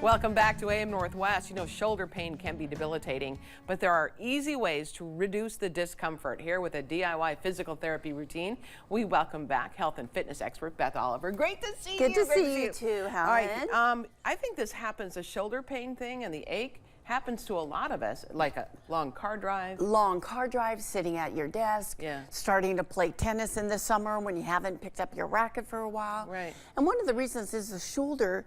Welcome back to AM Northwest. You know, shoulder pain can be debilitating, but there are easy ways to reduce the discomfort. Here with a DIY physical therapy routine, we welcome back health and fitness expert Beth Oliver. Great to see you. Good to see you too, Helen. All right, I think this happens, the shoulder pain thing and the ache happens to a lot of us, like a long car drive. Long car drive, sitting at your desk, starting to play tennis in the summer when you haven't picked up your racket for a while. Right. And one of the reasons is the shoulder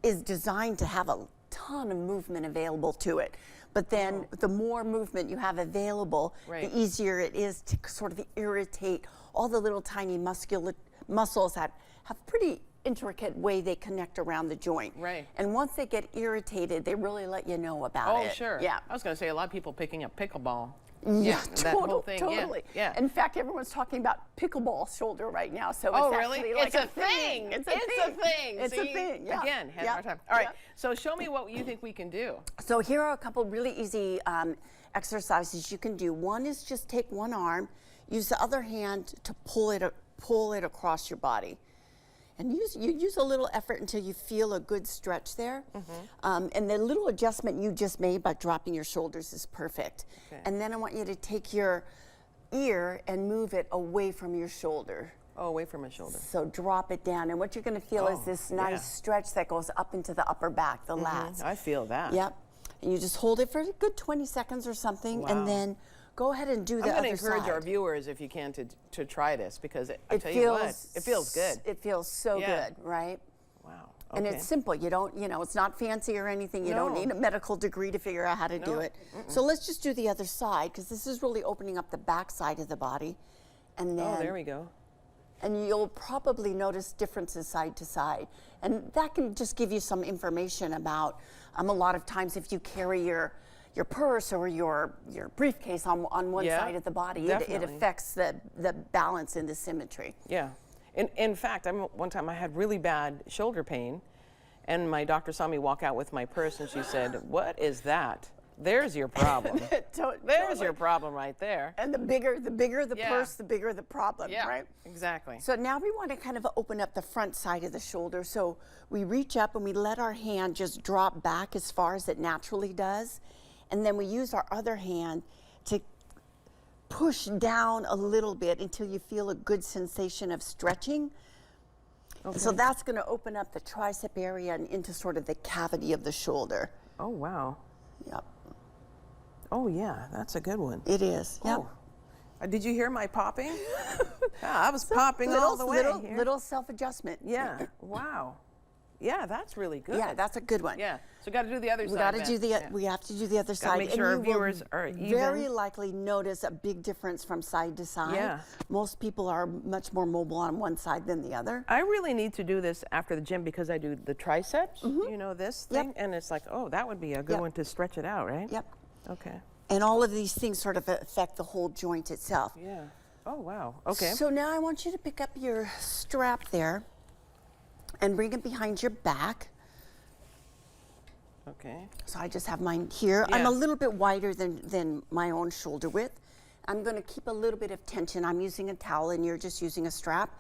is designed to have a ton of movement available to it. But then the more movement you have available, the easier it is to sort of irritate all the little tiny muscles that have pretty intricate way they connect around the joint. Right. And once they get irritated, they really let you know about it. Oh, sure. Yeah. I was going to say a lot of people picking up pickleball. Yeah, that whole thing. Totally. Yeah. In fact, everyone's talking about pickleball shoulder right now. So oh, it's really? actually like it's a thing. It's a thing. It's a thing. Yeah. Again, had a hard time. All right. So show me what you think we can do. So here are a couple really easy exercises you can do. One is just take one arm, use the other hand to pull it across your body. And use a little effort until you feel a good stretch there. And the little adjustment you just made by dropping your shoulders is perfect. Okay. And then I want you to take your ear and move it away from your shoulder. Oh, away from my shoulder. So drop it down. And what you're going to feel is this nice stretch that goes up into the upper back, the lats. I feel that. Yep. And you just hold it for a good 20 seconds or something. And then go ahead and do the other side. I'm going to encourage our viewers, if you can, to try this, because I tell you what, it feels good. It feels so good, right? Wow. Okay. And it's simple. You don't, it's not fancy or anything. You don't need a medical degree to figure out how to do it. So let's just do the other side, because this is really opening up the back side of the body. And then, there we go. And you'll probably notice differences side to side. And that can just give you some information about, a lot of times if you carry your purse or your briefcase on one side of the body, it affects the balance and the symmetry. Yeah. In fact, one time I had really bad shoulder pain, and my doctor saw me walk out with my purse, and she said, "What is that? There's your problem. There's your problem right there." And the bigger the purse, the bigger the problem, right? Exactly. So now we want to kind of open up the front side of the shoulder. So we reach up and we let our hand just drop back as far as it naturally does. And then we use our other hand to push down a little bit until you feel a good sensation of stretching. Okay. So that's going to open up the tricep area and into sort of the cavity of the shoulder. Oh, wow. Yep. Oh, yeah, that's a good one. It is. Yep. Oh. Did you hear my popping? I was popping all the way. Little self-adjustment. Yeah. Wow. Yeah, that's really good. Yeah, that's a good one. Yeah. So got to do the other side. We have to do the other side. Make sure our viewers are even. Very likely notice a big difference from side to side. Yeah. Most people are much more mobile on one side than the other. I really need to do this after the gym because I do the triceps. You know, this thing, and it's like, oh, that would be a good one to stretch it out, right? Yep. Okay. And all of these things sort of affect the whole joint itself. Yeah. Oh, wow. Okay. So now I want you to pick up your strap there and bring it behind your back. Okay. So I just have mine here. I'm a little bit wider than my own shoulder width. I'm going to keep a little bit of tension. I'm using a towel and you're just using a strap.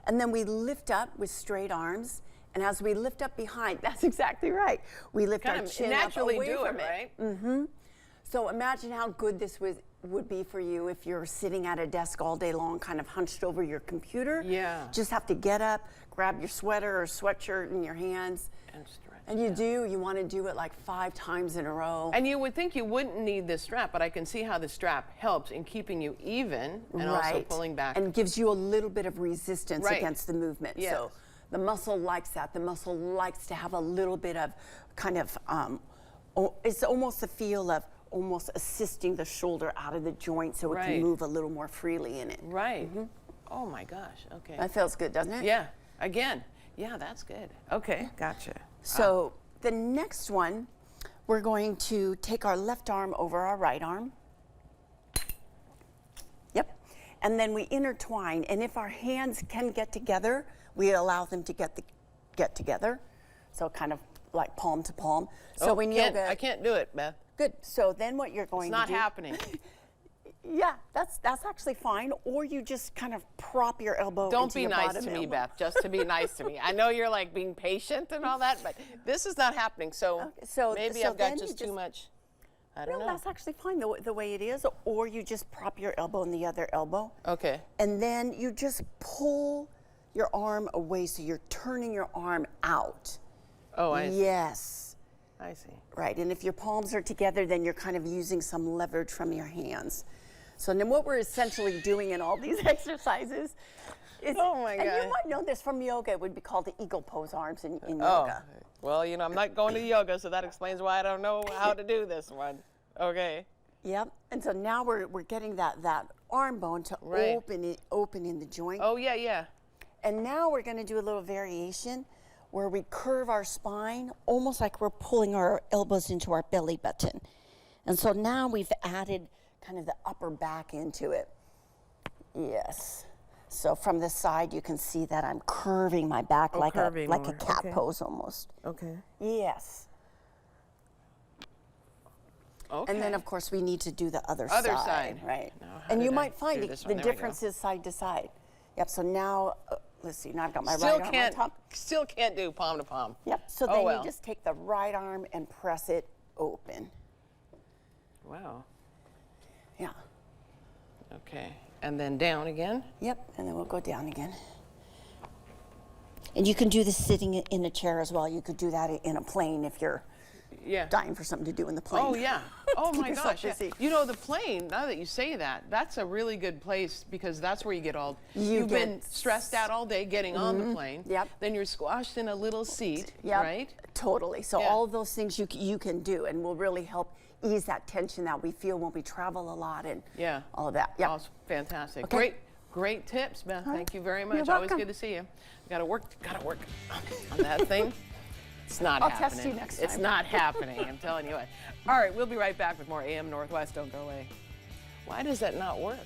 And then we lift up with straight arms. And as we lift up behind, that's exactly right. We lift our chin up away from it. Right? So imagine how good this would be for you if you're sitting at a desk all day long, kind of hunched over your computer. Yeah. Just have to get up, grab your sweater or sweatshirt in your hands. And stretch. And you want to do it like 5 times in a row. And you would think you wouldn't need this strap, but I can see how the strap helps in keeping you even and also pulling back. And gives you a little bit of resistance against the movement. Yes. So the muscle likes that. The muscle likes to have a little bit of kind of, it's almost a feel of almost assisting the shoulder out of the joint so it can move a little more freely in it. Right. Oh my gosh. Okay. That feels good, doesn't it? Yeah. Again. Yeah, that's good. Okay. Gotcha. So the next one, we're going to take our left arm over our right arm. Yep. And then we intertwine. And if our hands can get together, we allow them to get together. So kind of like palm to palm. So when yoga, I can't do it, Beth. Good. So then what you're going to do. It's not happening. Yeah, that's actually fine. Or you just kind of prop your elbow Don't into be your nice bottom to me, elbow. Beth, just to be nice to me. I know you're like being patient and all that, but this is not happening. So, Okay, so- maybe so I've got then you just too just- much. I don't No, know. that's actually fine the way it is. Or you just prop your elbow in the other elbow. Okay. And then you just pull your arm away so you're turning your arm out. Oh, I see. Yes. I see. Right, and if your palms are together, then you're kind of using some leverage from your hands. So then what we're essentially doing in all these exercises is, Oh my and God. you might know this from yoga, it would be called the eagle pose arms in Oh, yoga. well, you know, I'm not going to yoga, so that explains why I don't know how to do this one. Okay. Yep, and so now we're getting that arm bone to Right. open in the joint. Oh, yeah, yeah. And now we're going to do a little variation where we curve our spine almost like we're pulling our elbows into our belly button. And so now we've added kind of the upper back into it. Yes. So from the side you can see that I'm curving my back like a curving more. cat Okay. pose almost. Okay. Yes. Okay. And then of course we need to do the other side. right? Now, how And you did I might find do it, this the one? There we go. difference is side to side. Yep, so now, let's see, now I've got my Still right arm on can't, top. still can't do palm to palm. Yep, so Oh, then well. you just take the right arm and press it open. Wow. Yeah, Okay. And then down again. yep, and then we'll go down again. And you can do this sitting in a chair as well. You could do that in a plane if you're Yeah. dying for something to do in the plane. Oh, yeah. Oh, Keep my yourself gosh. Yeah. busy. You know, the plane, now that you say that, that's a really good place because that's where you get all, you've get- been stressed out all day getting on the plane. Yep. Then you're squashed in a little seat, Yep, right? totally. So Yeah. all of those things you can do and will really help ease that tension that we feel when we travel a lot and Yeah. all of that. Yep. Oh, fantastic. Okay. Great tips, Beth. Huh? Thank you very You're much. Always welcome. good to see you. Gotta work on that thing. It's not I'll happening. test you next It's time. not happening, I'm telling you what. All right, we'll be right back with more AM Northwest. Don't go away. Why does that not work?